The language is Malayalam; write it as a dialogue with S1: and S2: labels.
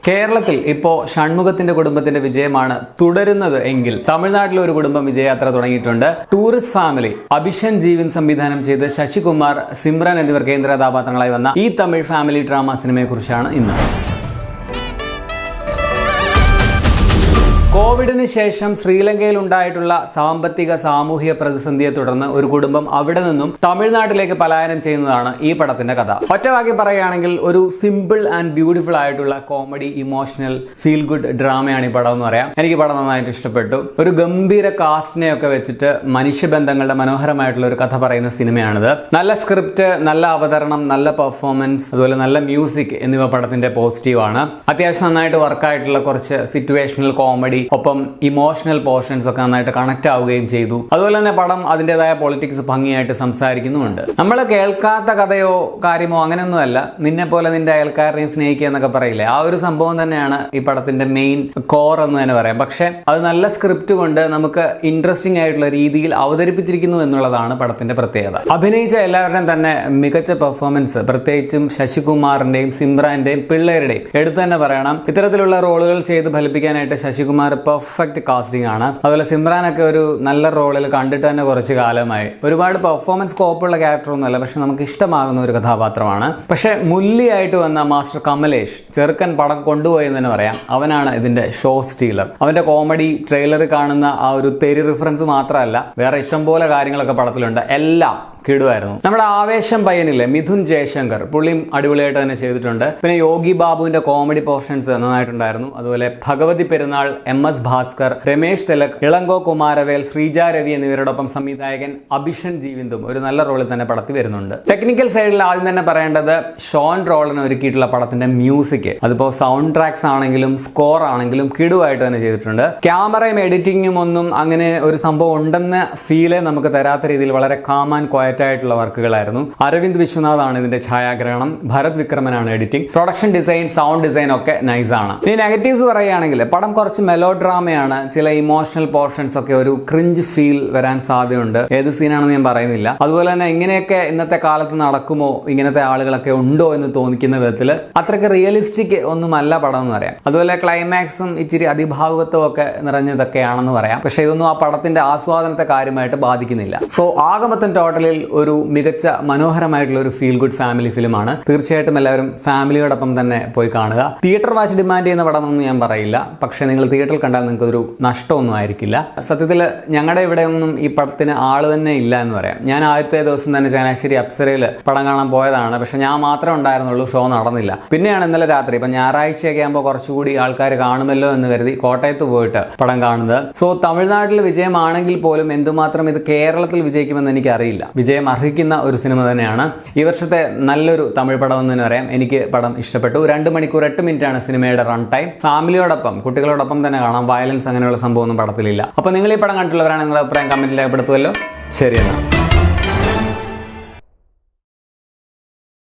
S1: കേരളത്തിൽ ഇപ്പോൾ ഷൺമുഖത്തിന്റെ കുടുംബത്തിന്റെ വിജയമാണ് തുടരുന്നത് എങ്കിൽ തമിഴ്നാട്ടിലെ ഒരു കുടുംബം വിജയയാത്ര തുടങ്ങിയിട്ടുണ്ട്. ടൂറിസ്റ്റ് ഫാമിലി അഭിഷൻ ജീവൻ സംവിധാനം ചെയ്ത് ശശികുമാർ, സിമ്രൻ എന്നിവർ കേന്ദ്ര കഥാപാത്രങ്ങളായി വന്ന ഈ തമിഴ് ഫാമിലി ഡ്രാമ സിനിമയെ കുറിച്ചാണ് ഇന്ന്. കോവിഡിന് ശേഷം ശ്രീലങ്കയിൽ ഉണ്ടായിട്ടുള്ള സാമ്പത്തിക സാമൂഹിക പ്രതിസന്ധിയെ തുടർന്ന് ഒരു കുടുംബം അവിടെ നിന്നും തമിഴ്നാട്ടിലേക്ക് പലായനം ചെയ്യുന്നതാണ് ഈ പടത്തിന്റെ കഥ. ഒറ്റവാക്കി പറയുകയാണെങ്കിൽ ഒരു സിമ്പിൾ ആൻഡ് ബ്യൂട്ടിഫുൾ ആയിട്ടുള്ള കോമഡി, ഇമോഷണൽ, ഫീൽ ഗുഡ് ഡ്രാമയാണ് ഈ പടം എന്ന് പറയാം. എനിക്ക് പടം നന്നായിട്ട് ഇഷ്ടപ്പെട്ടു. ഒരു ഗംഭീര കാസ്റ്റിനെ ഒക്കെ വെച്ചിട്ട് മനുഷ്യബന്ധങ്ങളുടെ മനോഹരമായിട്ടുള്ള ഒരു കഥ പറയുന്ന സിനിമയാണിത്. നല്ല സ്ക്രിപ്റ്റ്, നല്ല അവതരണം, നല്ല പെർഫോമൻസ്, അതുപോലെ നല്ല മ്യൂസിക് എന്നിവ പടത്തിന്റെ പോസിറ്റീവാണ്. അത്യാവശ്യം നന്നായിട്ട് വർക്കായിട്ടുള്ള കുറച്ച് സിറ്റുവേഷണൽ കോമഡി, ഒപ്പം ഇമോഷണൽ പോർഷൻസ് ഒക്കെ നന്നായിട്ട് കണക്ട് ആവുകയും ചെയ്തു. അതുപോലെ തന്നെ പടം അതിൻ്റെതായ പൊളിറ്റിക്സ് ഭംഗിയായിട്ട് സംസാരിക്കുന്നുമുണ്ട്. നമ്മൾ കേൾക്കാത്ത കഥയോ കാര്യമോ അങ്ങനെയൊന്നുമല്ല. നിന്നെ പോലെ നിന്റെ അയൽക്കാരനെയും സ്നേഹിക്കുക എന്നൊക്കെ പറയില്ലേ, ആ ഒരു സംഭവം തന്നെയാണ് ഈ പടത്തിന്റെ മെയിൻ കോർ എന്ന് തന്നെ പറയാം. പക്ഷെ അത് നല്ല സ്ക്രിപ്റ്റ് കൊണ്ട് നമുക്ക് ഇൻട്രസ്റ്റിംഗ് ആയിട്ടുള്ള രീതിയിൽ അവതരിപ്പിച്ചിരിക്കുന്നു എന്നുള്ളതാണ് പടത്തിന്റെ പ്രത്യേകത. അഭിനയിച്ച എല്ലാവരുടെയും തന്നെ മികച്ച പെർഫോമൻസ്, പ്രത്യേകിച്ചും ശശികുമാറിന്റെയും സിമ്രാന്റെയും പിള്ളേരുടെയും എടുത്തു തന്നെ പറയണം. ഇത്തരത്തിലുള്ള റോളുകൾ ചെയ്ത് ഫലിപ്പിക്കാനായിട്ട് ശശികുമാർ പെർഫെക്റ്റ് കാസ്റ്റിംഗ് ആണ്. അതുപോലെ സിമ്രാനൊക്കെ ഒരു നല്ല റോളിൽ കണ്ടിട്ട് തന്നെ കുറച്ച് കാലമായി. ഒരുപാട് പെർഫോമൻസ് സ്കോപ്പുള്ള ക്യാരക്ടറൊന്നുമല്ല, പക്ഷെ നമുക്ക് ഇഷ്ടമാകുന്ന ഒരു കഥാപാത്രമാണ്. പക്ഷെ മുല്ലിയായിട്ട് വന്ന മാസ്റ്റർ കമലേഷ്, ചെറുക്കൻ പടം കൊണ്ടുപോയി എന്ന് തന്നെ പറയാം. അവനാണ് ഇതിന്റെ ഷോ സ്റ്റീലർ. അവന്റെ കോമഡി, ട്രെയിലറിൽ കാണുന്ന ആ ഒരു തെരി റിഫറൻസ് മാത്രമല്ല, വേറെ ഇഷ്ടംപോലെ കാര്യങ്ങളൊക്കെ പടത്തിലുണ്ട്. എല്ലാം കിടുവായിരുന്നു. നമ്മുടെ ആവേശം പയ്യനില്ലേ, മിഥുൻ ജയശങ്കർ, പുള്ളിയും അടിപൊളിയായിട്ട് തന്നെ ചെയ്തിട്ടുണ്ട്. പിന്നെ യോഗി ബാബുവിന്റെ കോമഡി പോർഷൻസ് നന്നായിട്ടുണ്ടായിരുന്നു. അതുപോലെ ഭഗവതി പെരുന്നാൾ, MS ഭാസ്കർ, രമേശ് തിലക്, ഇളങ്കോ കുമാരവേൽ, ശ്രീജ രവി എന്നിവരോടൊപ്പം സംവിധായകൻ അഭിഷൻ ജീവന്തും ഒരു നല്ല റോളിൽ തന്നെ പടത്തിൽ വരുന്നുണ്ട്. ടെക്നിക്കൽ സൈഡിൽ ആദ്യം തന്നെ പറയേണ്ടത് ഷോൺ റോളൻ ഒരുക്കിയിട്ടുള്ള പടത്തിന്റെ മ്യൂസിക്, അതിപ്പോ സൗണ്ട് ട്രാക്സ് ആണെങ്കിലും സ്കോർ ആണെങ്കിലും കിടുവായിട്ട് തന്നെ ചെയ്തിട്ടുണ്ട്. ക്യാമറയും എഡിറ്റിംഗും ഒന്നും അങ്ങനെ ഒരു സംഭവം ഉണ്ടെന്ന് ഫീല് നമുക്ക് തരാത്ത രീതിയിൽ വളരെ കാം ആൻഡ് ക്വയറ്റ് ആയിട്ടുള്ള വർക്കുകളായിരുന്നു. അരവിന്ദ് വിശ്വനാഥ് ആണ് ഇതിന്റെ ഛായാഗ്രഹണം, ഭരത് വിക്രമനാണ് editing. Production design, sound design ഒക്കെ നൈസ് ആണ്. ഇനി നെഗറ്റീവ്സ് പറയുകയാണെങ്കിൽ പടം കുറച്ച് മെലോ ഡ്രാമയാണ്. ചില ഇമോഷണൽ പോർഷൻസ് ഒക്കെ ഒരു ക്രിഞ്ച് ഫീൽ വരാൻ സാധ്യതയുണ്ട്. ഏത് സീനാണെന്ന് ഞാൻ പറയുന്നില്ല. അതുപോലെ തന്നെ ഇങ്ങനെയൊക്കെ ഇന്നത്തെ കാലത്ത് നടക്കുമോ, ഇങ്ങനത്തെ ആളുകളൊക്കെ ഉണ്ടോ എന്ന് തോന്നിക്കുന്ന വിധത്തിൽ അത്രയ്ക്ക് റിയലിസ്റ്റിക് ഒന്നുമല്ല പടം എന്ന് പറയാം. അതുപോലെ ക്ലൈമാക്സും ഇച്ചിരി അതിഭാവുകത്വം ഒക്കെ നിറഞ്ഞതൊക്കെയാണെന്ന് പറയാം. പക്ഷെ ഇതൊന്നും ആ പടത്തിന്റെ ആസ്വാദനത്തെ കാര്യമായിട്ട് ബാധിക്കുന്നില്ല. സോ ആകമൊത്തം ടോട്ടലിൽ ഒരു മികച്ച മനോഹരമായിട്ടുള്ള ഒരു ഫീൽ ഗുഡ് ഫാമിലി ഫിലിമാണ്. തീർച്ചയായിട്ടും എല്ലാവരും ഫാമിലിയോടൊപ്പം തന്നെ പോയി കാണുക. തിയേറ്റർ വാച്ച് ഡിമാൻഡ് ചെയ്യുന്ന പടമൊന്നും ഞാൻ പറയില്ല, പക്ഷെ നിങ്ങൾ തിയേറ്ററിൽ കണ്ടാൽ നിങ്ങൾക്ക് ഒരു നഷ്ടമൊന്നും ആയിരിക്കില്ല. സത്യത്തിൽ ഞങ്ങളുടെ ഇവിടെ ഒന്നും ഈ പടത്തിന് ആള് തന്നെ ഇല്ല എന്ന് പറയാം. ഞാൻ ആദ്യത്തെ ദിവസം തന്നെ ചങ്ങനാശ്ശേരി അപ്സരയിൽ പടം കാണാൻ പോയതാണ്. പക്ഷെ ഞാൻ മാത്രമേ ഉണ്ടായിരുന്നുള്ളൂ, ഷോ നടന്നില്ല. പിന്നെയാണ് ഇന്നലെ രാത്രി, ഇപ്പം ഞായറാഴ്ചയൊക്കെ ആകുമ്പോൾ കുറച്ചുകൂടി ആൾക്കാർ കാണുമല്ലോ എന്ന് കരുതി കോട്ടയത്ത് പോയിട്ട് പടം കാണുന്നത്. സോ തമിഴ്നാട്ടിൽ വിജയമാണെങ്കിൽ പോലും എന്തുമാത്രം ഇത് കേരളത്തിൽ വിജയിക്കുമെന്ന് എനിക്കറിയില്ല. വിജയം അർഹിക്കുന്ന ഒരു സിനിമ തന്നെയാണ്. ഈ വർഷത്തെ നല്ലൊരു തമിഴ് പടം എന്ന് തന്നെ പറയാം. എനിക്ക് പടം ഇഷ്ടപ്പെട്ടു. 2 മണിക്കൂർ 8 മിനിറ്റാണ് സിനിമയുടെ റൺ ടൈം. ഫാമിലിയോടൊപ്പം, കുട്ടികളോടൊപ്പം തന്നെ കാണാം. വയലൻസ് അങ്ങനെയുള്ള സംഭവമൊന്നും പടത്തിലില്ല. അപ്പോൾ നിങ്ങൾ ഈ പടം കണ്ടിട്ടുള്ളവരാണ്, നിങ്ങളുടെ അഭിപ്രായം കമന്റിൽ രേഖപ്പെടുത്തുമല്ലോ. ശരി എന്നാൽ.